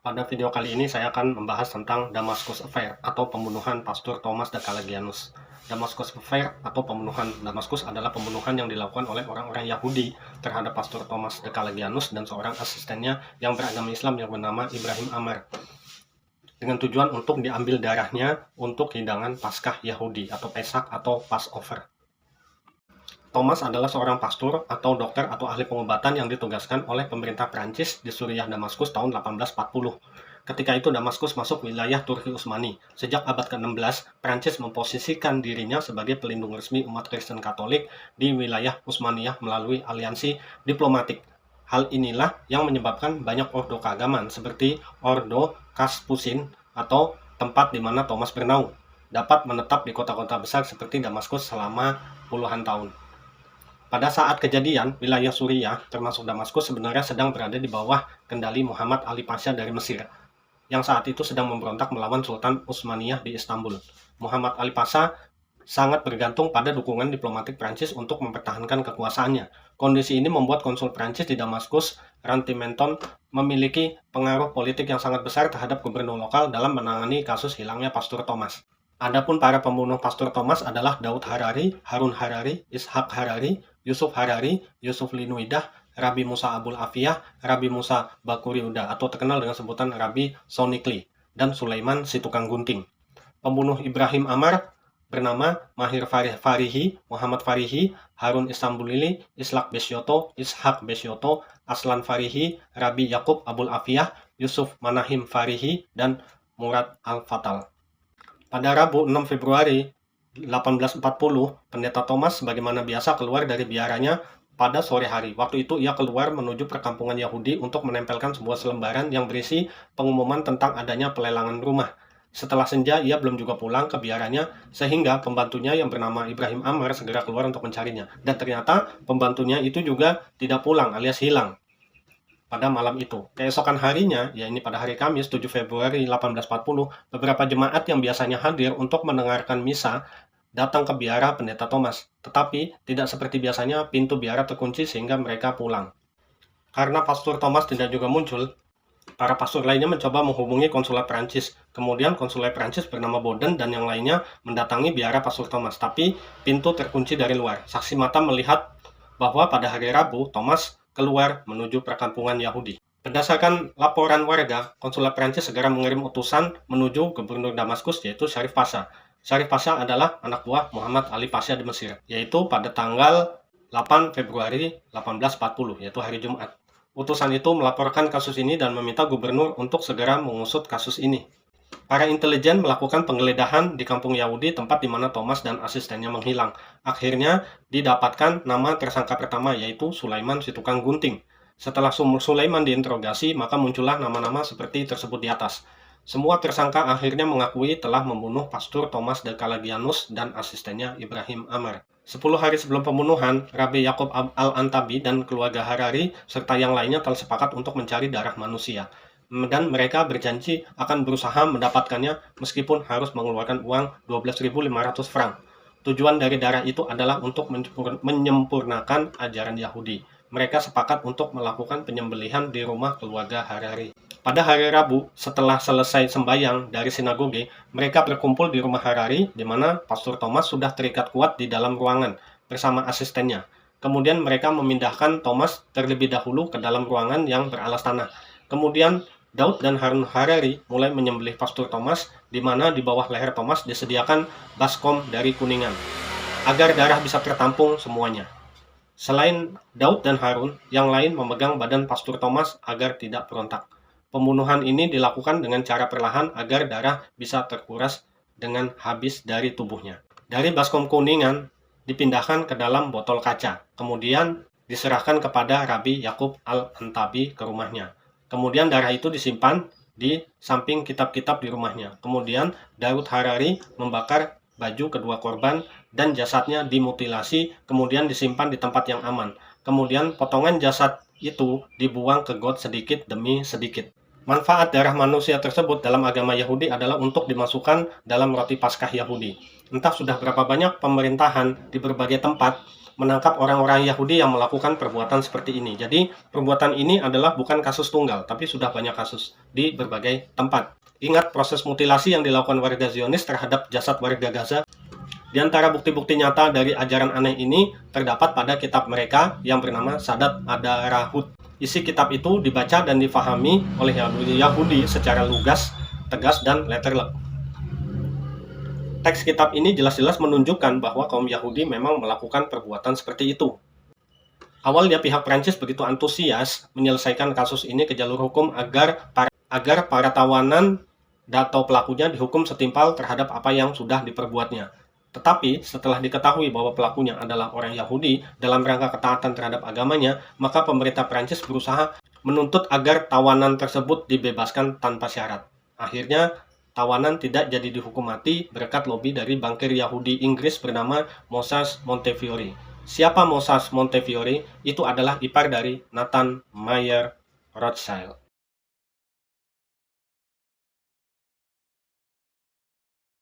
Pada video kali ini saya akan membahas tentang Damascus Affair atau pembunuhan Pastor Thomas de Calagianus. Damascus Affair atau pembunuhan Damaskus adalah pembunuhan yang dilakukan oleh orang-orang Yahudi terhadap Pastor Thomas de Calagianus dan seorang asistennya yang beragama Islam yang bernama Ibrahim Amar, dengan tujuan untuk diambil darahnya untuk hidangan Paskah Yahudi atau Pesak atau Passover. Thomas adalah seorang pastor atau dokter atau ahli pengobatan yang ditugaskan oleh pemerintah Prancis di Suriah Damaskus tahun 1840. Ketika itu Damaskus masuk wilayah Turki Utsmani. Sejak abad ke-16, Prancis memposisikan dirinya sebagai pelindung resmi umat Kristen Katolik di wilayah Utsmaniyah melalui aliansi diplomatik. Hal inilah yang menyebabkan banyak ordo keagamaan seperti Ordo Kaspusin atau tempat di mana Thomas bernaung dapat menetap di kota-kota besar seperti Damaskus selama puluhan tahun. Pada saat kejadian, wilayah Suriah, termasuk Damaskus, sebenarnya sedang berada di bawah kendali Muhammad Ali Pasha dari Mesir, yang saat itu sedang memberontak melawan Sultan Utsmaniyah di Istanbul. Muhammad Ali Pasha sangat bergantung pada dukungan diplomatik Prancis untuk mempertahankan kekuasaannya. Kondisi ini membuat konsul Prancis di Damaskus, Rantimenton, memiliki pengaruh politik yang sangat besar terhadap gubernur lokal dalam menangani kasus hilangnya Pastor Thomas. Adapun para pembunuh Pastor Thomas adalah Daud Harari, Harun Harari, Ishak Harari, Yusuf Harari, Yusuf Linuidah, Rabi Musa Abul Afiyah, Rabi Musa Bakuriuda atau terkenal dengan sebutan Rabi Sonikli, dan Sulaiman si tukang gunting. Pembunuh Ibrahim Amar bernama Mahir Farihi, Muhammad Farihi, Harun Istanbulili, Islak Besyoto, Ishak Besyoto, Aslan Farihi, Rabi Yakub Abul Afiyah, Yusuf Manahim Farihi, dan Murad Al-Fatal. Pada Rabu 6 Februari 1840, Pendeta Thomas sebagaimana biasa keluar dari biaranya pada sore hari. Waktu itu ia keluar menuju perkampungan Yahudi untuk menempelkan sebuah selembaran yang berisi pengumuman tentang adanya pelelangan rumah. Setelah senja, ia belum juga pulang ke biaranya, sehingga pembantunya yang bernama Ibrahim Amar segera keluar untuk mencarinya. Dan ternyata pembantunya itu juga tidak pulang alias hilang pada malam itu. Keesokan harinya, yakni pada hari Kamis 7 Februari 1840, beberapa jemaat yang biasanya hadir untuk mendengarkan misa datang ke biara Pendeta Thomas. Tetapi tidak seperti biasanya, pintu biara terkunci sehingga mereka pulang. Karena Pastor Thomas tidak juga muncul, para pastor lainnya mencoba menghubungi konsulat Prancis. Kemudian konsulat Prancis bernama Boden dan yang lainnya mendatangi biara Pastor Thomas, tapi pintu terkunci dari luar. Saksi mata melihat bahwa pada hari Rabu, Thomas keluar menuju perkampungan Yahudi. Berdasarkan laporan warga, konsulat Prancis segera mengirim utusan menuju gubernur Damaskus, yaitu Syarif Pasha. Syarif Pasha adalah anak buah Muhammad Ali Pasha di Mesir, yaitu pada tanggal 8 Februari 1840, yaitu hari Jumat. Utusan itu melaporkan kasus ini dan meminta gubernur untuk segera mengusut kasus ini. Para intelijen melakukan penggeledahan di kampung Yahudi, tempat di mana Thomas dan asistennya menghilang. Akhirnya didapatkan nama tersangka pertama, yaitu Sulaiman si tukang gunting. Setelah Sulaiman diinterogasi, maka muncullah nama-nama seperti tersebut di atas. Semua tersangka akhirnya mengakui telah membunuh Pastor Thomas de Calagianus dan asistennya Ibrahim Amar. 10 hari sebelum pembunuhan, Rabi Yakub Al-Antabi dan keluarga Harari serta yang lainnya telah sepakat untuk mencari darah manusia. Dan mereka berjanji akan berusaha mendapatkannya meskipun harus mengeluarkan uang 12.500 franc. Tujuan dari darah itu adalah untuk menyempurnakan ajaran Yahudi. Mereka sepakat untuk melakukan penyembelihan di rumah keluarga Harari. Pada hari Rabu, setelah selesai sembahyang dari sinagoge, mereka berkumpul di rumah Harari, di mana Pastor Thomas sudah terikat kuat di dalam ruangan bersama asistennya. Kemudian mereka memindahkan Thomas terlebih dahulu ke dalam ruangan yang beralas tanah. Kemudian Daud dan Harun Harari mulai menyembelih Pastor Thomas, di mana di bawah leher Thomas disediakan baskom dari kuningan, agar darah bisa tertampung semuanya. Selain Daud dan Harun, yang lain memegang badan Pastor Thomas agar tidak berontak. Pembunuhan ini dilakukan dengan cara perlahan agar darah bisa terkuras dengan habis dari tubuhnya. Dari baskom kuningan dipindahkan ke dalam botol kaca, kemudian diserahkan kepada Rabi Yakub Al-Antabi ke rumahnya. Kemudian darah itu disimpan di samping kitab-kitab di rumahnya. Kemudian Daud Harari membakar baju kedua korban dan jasadnya dimutilasi, kemudian disimpan di tempat yang aman. Kemudian potongan jasad itu dibuang ke got sedikit demi sedikit. Manfaat darah manusia tersebut dalam agama Yahudi adalah untuk dimasukkan dalam roti Paskah Yahudi. Entah sudah berapa banyak pemerintahan di berbagai tempat menangkap orang-orang Yahudi yang melakukan perbuatan seperti ini. Jadi, perbuatan ini adalah bukan kasus tunggal, tapi sudah banyak kasus di berbagai tempat. Ingat proses mutilasi yang dilakukan warga Zionis terhadap jasad warga Gaza. Di antara bukti-bukti nyata dari ajaran aneh ini terdapat pada kitab mereka yang bernama Sadat Adarahut. Isi kitab itu dibaca dan difahami oleh Yahudi secara lugas, tegas, dan letterlek. Teks kitab ini jelas-jelas menunjukkan bahwa kaum Yahudi memang melakukan perbuatan seperti itu. Awalnya pihak Prancis begitu antusias menyelesaikan kasus ini ke jalur hukum agar para tawanan atau pelakunya dihukum setimpal terhadap apa yang sudah diperbuatnya. Tetapi setelah diketahui bahwa pelakunya adalah orang Yahudi dalam rangka ketaatan terhadap agamanya, maka pemerintah Prancis berusaha menuntut agar tawanan tersebut dibebaskan tanpa syarat. Akhirnya, tawanan tidak jadi dihukum mati berkat lobi dari bankir Yahudi Inggris bernama Moses Montefiore. Siapa Moses Montefiore? Itu adalah ipar dari Nathan Mayer Rothschild.